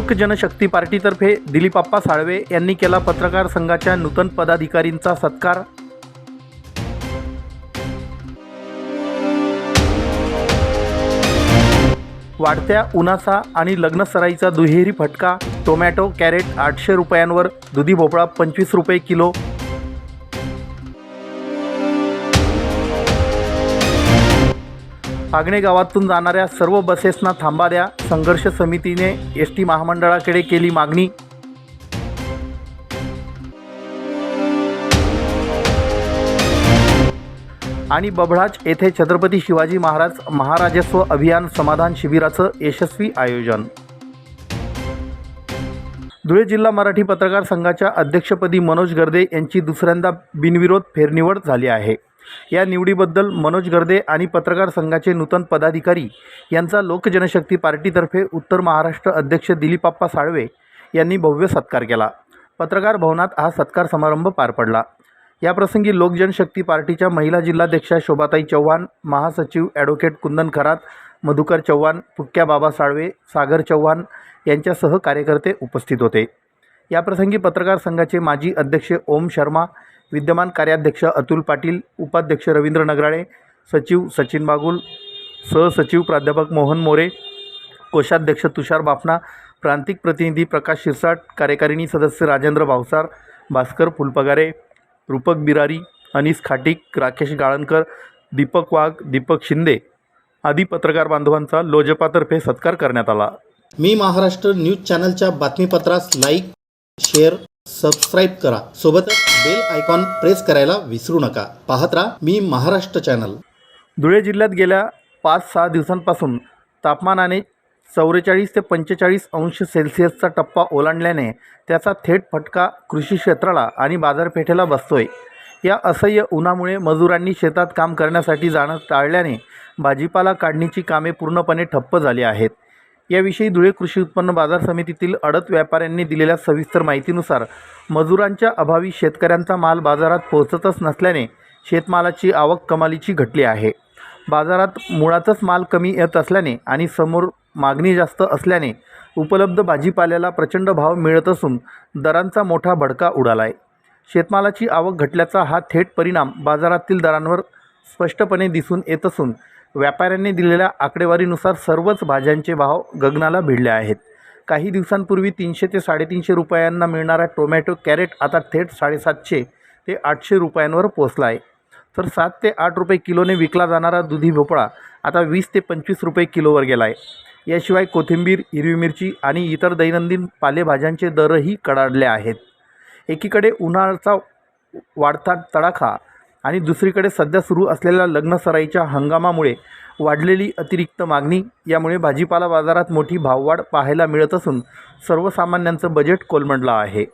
लोकजनशक्ती पार्टीतर्फे दिलीपप्पा साळवे यांनी केला पत्रकार संघाच्या नूतन पदाधिकारींचा सत्कार। वाढत्या उन्हाचा आणि लग्नसराईचा दुहेरी फटका। टोमॅटो कॅरेट 800 रुपयांवर, दुधी भोपळा 25 रुपये किलो। फागणे गावातून जाणाऱ्या सर्व बसेसना थांबा द्या, संघर्ष समितीने एसटी महामंडळाकडे केली मागणी। आणि बबळाच येथे छत्रपती शिवाजी महाराज महाराजस्व अभियान समाधान शिबिराचं यशस्वी आयोजन। धुळे जिल्हा मराठी पत्रकार संघाच्या अध्यक्षपदी मनोज गर्दे यांची दुसऱ्यांदा बिनविरोध फेरनिवड झाली आहे। या निवडीबद्दल मनोज गर्दे आणि पत्रकार संघाचे नूतन पदाधिकारी यांचा लोकजनशक्ती पार्टीतर्फे उत्तर महाराष्ट्र अध्यक्ष दिलीपप्पा साळवे यांनी भव्य सत्कार केला। पत्रकार भवनात हा सत्कार समारंभ पार पडला। याप्रसंगी लोकजनशक्ती पार्टीच्या महिला जिल्हाध्यक्षा शोभाताई चव्हाण, महासचिव ॲडव्होकेट कुंदन खरात, मधुकर चव्हाण, पुक्या बाबा साळवे, सागर चव्हाण यांच्यासह कार्यकर्ते उपस्थित होते। याप्रसंगी पत्रकार संघाचे माजी अध्यक्ष ओम शर्मा, विद्यमान कार्याध्यक्ष अतुल पाटील, उपाध्यक्ष रवींद्र नगराळे, सचिव सचिन बागुल, सहसचिव प्राध्यापक मोहन मोरे, कोषाध्यक्ष तुषार बाफना, प्रांतिक प्रतिनिधी प्रकाश शिरसाट, कार्यकारिणी सदस्य राजेंद्र भावसार, भास्कर फुलपगारे, रूपक बिरारी, अनिस खाटीक, राकेश गाळणकर, दीपक वाघ, दीपक शिंदे आदी पत्रकार बांधवांचा लोजपातर्फे सत्कार करण्यात आला। मी महाराष्ट्र न्यूज चॅनलच्या बातमीपत्रास लाईक, शेअर, सबस्क्राईब करा। सोबतच बेल आयकॉन प्रेस करायला विसरू नका। पाहत राहा मी महाराष्ट्र चॅनल। धुळे जिल्ह्यात गेल्या 5-6 दिवसांपासून तापमानाने 44 ते 45 अंश सेल्सिअसचा टप्पा ओलांडल्याने त्याचा थेट फटका कृषी क्षेत्राला आणि बाजारपेठेला बसतोय। या असह्य उन्हामुळे मजुरांनी शेतात काम करण्यासाठी जाणं टाळल्याने भाजीपाला काढणीची कामे पूर्णपणे ठप्प झाली आहेत। याविषयी धुळे कृषी उत्पन्न बाजार समितीतील अडत व्यापाऱ्यांनी दिलेल्या सविस्तर माहितीनुसार मजुरांच्या अभावी शेतकऱ्यांचा माल बाजारात पोहोचतच नसल्याने शेतमालाची आवक कमालीची घटली आहे। बाजारात मुळातच माल कमी येत असल्याने आणि समोर मागणी जास्त असल्याने उपलब्ध भाजीपाल्याला प्रचंड भाव मिळत असून दरांचा मोठा भडका उडाला आहे। शेतमालाची आवक घटल्याचा हा थेट परिणाम बाजारातील दरांवर स्पष्टपणे दिसून येत असून व्यापाऱ्यांनी दिलेल्या आकडेवारीनुसार सर्वच भाज्यांचे भाव गगनाला भिडले आहेत। काही दिवसांपूर्वी 300 ते 350 रुपयांना मिळणारा टोमॅटो कॅरेट आता थेट 750 ते 800 रुपयांवर पोहोचला आहे। तर 7 ते 8 रुपये किलोने विकला जाणारा दुधी भोपळा आता 20 ते 25 रुपये किलोवर गेला आहे। याशिवाय कोथिंबीर, हिरवी मिरची आणि इतर दैनंदिन पालेभाज्यांचे दरही कडाडले आहेत। एकीकडे उन्हाळ्याचा वाढता तडाखा आणि दुसरीकडे सध्या सुरू असलेल्या लग्नसराईच्या हंगामामुळे वाढलेली अतिरिक्त मागणी यामुळे भाजीपाला बाजारात मोठी भाववाढ पाहायला मिळत असून सर्वसामान्यांचं बजेट कोलमडलं आहे।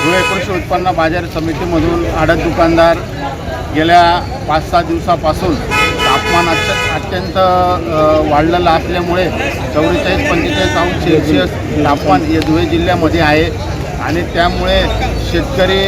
धुळे कृषी उत्पन्न बाजार समितीमधून आडत दुकानदार गेल्या 5-6 दिवसापासून तापमान अत्यंत वाढलेलं असल्यामुळे 44-45 अंश सेल्सिअस तापमान हे धुळे जिल्ह्यामध्ये आहे आणि त्यामुळे शेतकरी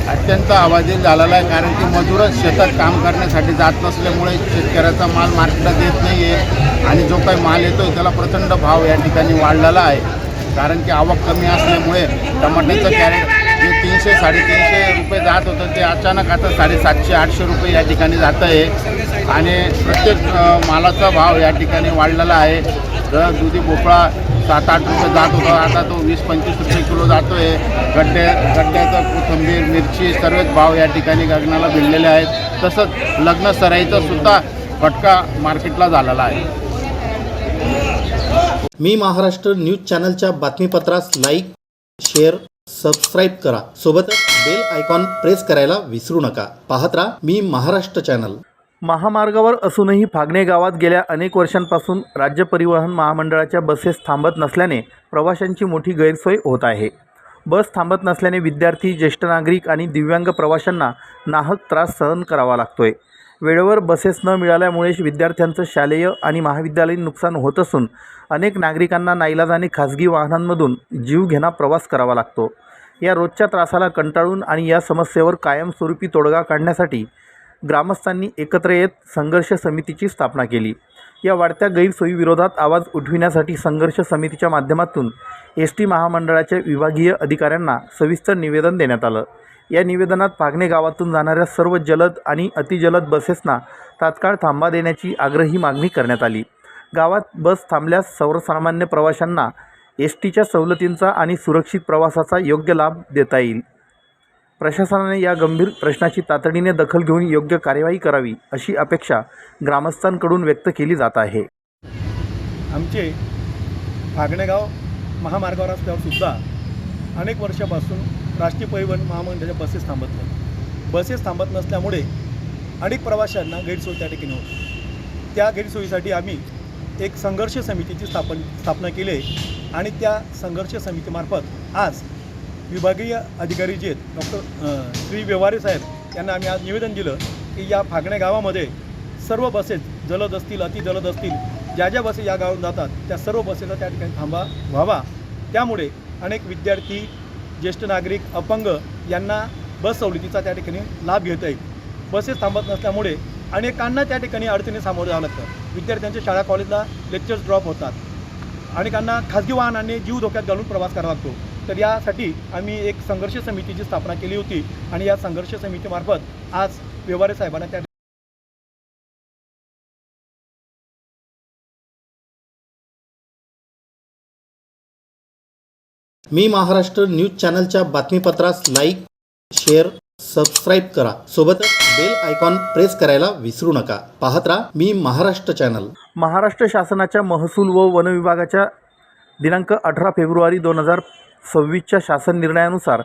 अत्यंत आवाजील झालेला आहे। कारण की मजूरच शेतात काम करण्यासाठी जात नसल्यामुळे शेतकऱ्याचा माल मार्केटात येत नाही आहे आणि जो काही माल येतो त्याला प्रचंड भाव या ठिकाणी वाढलेला आहे। कारण की आवक कमी असल्यामुळे टमाट्याचं कॅरेट जे 300-350 रुपये जात होतं ते अचानक आता 750-800 रुपये या ठिकाणी जातं आहे आणि प्रत्येक मालाचा भाव या ठिकाणी वाढलेला आहे। जर दुधी भोपळा 7-8 रुपये जात होता आता तो 20-25 रुपये किलो जातो आहे। गड्ड्याचा कोथिंबीर, मिरची सर्वच भाव या ठिकाणी गगनाला भिडलेले आहेत। तसंच लग्न सराईचा सुद्धा फटका मार्केटला झालेला आहे। मी महाराष्ट्र न्यूज चॅनलच्या बातमीपत्रास लाईक, शेअर, सबस्क्राईब करा। सोबतच बेल आयकॉन प्रेस करायला विसरू नका। पाहत राहा मी महाराष्ट्र चॅनल। महामार्गावर असूनही फागणे गावात गेल्या अनेक वर्षांपासून राज्य परिवहन महामंडळाच्या बसेस थांबत नसल्याने प्रवाशांची मोठी गैरसोय होत आहे। बस थांबत नसल्याने विद्यार्थी, ज्येष्ठ नागरिक आणि दिव्यांग प्रवाशांना नाहक त्रास सहन करावा लागतोय। वेळेवर बसेस न मिळाल्यामुळे विद्यार्थ्यांचं शालेय आणि महाविद्यालयीन नुकसान होत असून अनेक नागरिकांना नाईलाजाने खाजगी वाहनांमधून जीवघेणा प्रवास करावा लागतो। या रोजच्या त्रासाला कंटाळून आणि या समस्येवर कायमस्वरूपी तोडगा काढण्यासाठी ग्रामस्थांनी एकत्र येत संघर्ष समितीची स्थापना केली। या वाढत्या गैरसोयीविरोधात आवाज उठविण्यासाठी संघर्ष समितीच्या माध्यमातून एस टी महामंडळाच्या विभागीय अधिकाऱ्यांना सविस्तर निवेदन देण्यात आलं. या निवेदनात पागणे गावातून जाणाऱ्या सर्व जलद आणि अतिजलद बसेसना तात्काळ थांबा देण्याची आग्रही मागणी करण्यात आली. गावात बस थांबल्यास सर्वसामान्य प्रवाशांना एस टीच्या सवलतींचा आणि सुरक्षित प्रवासाचा योग्य लाभ देता येईल. प्रशासनाने या गंभीर प्रश्नाची तातडीने दखल घेऊन योग्य कार्यवाही करावी अशी अपेक्षा ग्रामस्थांकडून व्यक्त केली जात आहे. आमचे पागणेगाव महामार्गावर असल्यावर सुद्धा अनेक वर्षापासून राष्ट्रीय परिवहन महामंडळाच्या बसेस थांबत नाही. बसेस थांबत नसल्यामुळे अनेक प्रवाशांना गैरसोय त्या ठिकाणी होते. त्या गैरसोयीसाठी आम्ही एक संघर्ष समितीची स्थापना केली आहे आणि त्या संघर्ष समितीमार्फत आज विभागीय अधिकारी जे आहेत डॉक्टर श्री व्यवहारे साहेब यांना आम्ही आज निवेदन दिलं की या फागणे गावामध्ये सर्व बसेस जलद असतील अतिजलद असतील ज्या ज्या बसेस या गावातून जातात त्या सर्व बसेसचा त्या ठिकाणी थांबा व्हावा. त्यामुळे अनेक विद्यार्थी ज्येष्ठ नागरिक अपंग यांना बस सवलतीचा त्या ठिकाणी लाभ घेता येईल. बसेस थांबत नसल्यामुळे अनेकांना त्या ठिकाणी अडचणी सामोरं जावं लागतं. विद्यार्थ्यांच्या शाळा कॉलेजला लेक्चर्स ड्रॉप होतात. अनेकांना खाजगी वाहनाने जीव धोक्यात घालून प्रवास करावा लागतो. तर यासाठी आम्ही एक संघर्ष समितीची स्थापना केली होती आणि या संघर्ष समितीमार्फत आज व्यवहारे साहेबांना त्या मी महाराष्ट्र न्यूज चॅनलच्या बातमीपत्रास लाईक, शेअर, सबस्क्राईब करा. सोबतच बेल आयकॉन प्रेस करायला विसरू नका. पाहत राहा मी महाराष्ट्र चॅनल. महाराष्ट्र शासनाच्या महसूल व वन विभागाच्या दिनांक 18 फेब्रुवारी 2026च्या शासन निर्णयानुसार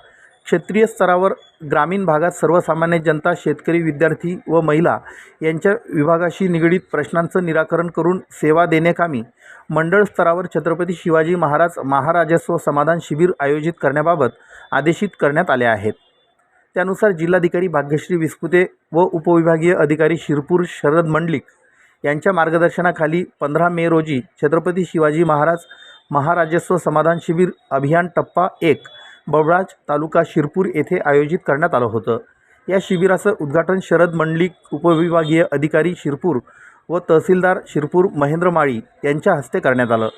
क्षेत्रीय स्तरावर ग्रामीण भागात सर्वसामान्य जनता, शेतकरी, विद्यार्थी व महिला यांच्या विभागाशी निगडीत प्रश्नांचं निराकरण करून सेवा देण्याकामी मंडळ स्तरावर छत्रपती शिवाजी महाराज महाराजस्व समाधान शिबिर आयोजित करण्याबाबत आदेशित करण्यात आले आहेत. त्यानुसार जिल्हाधिकारी भाग्यश्री विस्पुते व उपविभागीय अधिकारी शिरपूर शरद मंडलिक यांच्या मार्गदर्शनाखाली 15 मे रोजी छत्रपती शिवाजी महाराज महाराजस्व समाधान शिबिर अभियान टप्पा 1 बबळाज तालुका शिरपूर येथे आयोजित करण्यात आलं होतं. या शिबिराचं उद्घाटन शरद मंडलिक उपविभागीय अधिकारी शिरपूर व तहसीलदार शिरपूर महेंद्र माळी यांच्या हस्ते करण्यात आलं.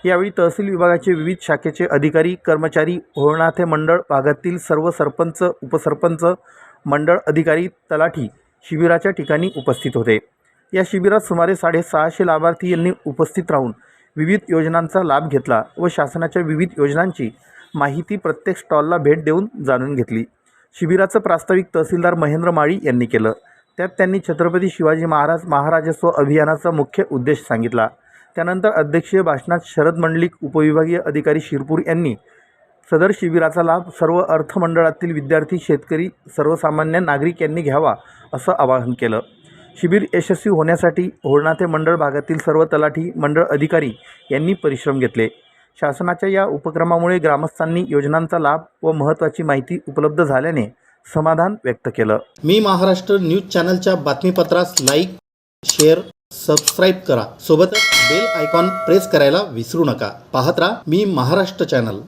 यावेळी तहसील विभागाचे विविध शाखेचे अधिकारी, कर्मचारी, होळनाथे मंडळ भागातील सर्व सरपंच, उपसरपंच, मंडळ अधिकारी, तलाठी शिबिराच्या ठिकाणी उपस्थित होते. या शिबिरात सुमारे 650 लाभार्थी यांनी उपस्थित राहून विविध योजनांचा लाभ घेतला व शासनाच्या विविध योजनांची माहिती प्रत्येक स्टॉलला भेट देऊन जाणून घेतली. शिबिराचं प्रास्ताविक तहसीलदार महेंद्र माळी यांनी केलं. त्यात त्यांनी छत्रपती शिवाजी महाराज महाराजस्व अभियानाचा मुख्य उद्देश सांगितला. त्यानंतर अध्यक्षीय भाषणात शरद मंडलिक उपविभागीय अधिकारी शिरपूर यांनी सदर शिबिराचा लाभ सर्व अर्थमंडळातील विद्यार्थी, शेतकरी, सर्वसामान्य नागरिक यांनी घ्यावा असं आवाहन केलं. शिबिर यशस्वी होण्यासाठी होळनाथे मंडळ भागातील सर्व तलाठी, मंडळ अधिकारी यांनी परिश्रम घेतले. शासनाच्या या उपक्रमामुळे ग्रामस्थांनी योजनांचा लाभ व महत्त्वाची माहिती उपलब्ध झाल्याने समाधान व्यक्त केलं. मी महाराष्ट्र न्यूज चॅनलच्या बातमीपत्रास लाईक, शेअर, सबस्क्राईब करा. सोबतच बेल आयकॉन प्रेस करायला विसरू नका. पाहत राहा मी महाराष्ट्र चॅनल.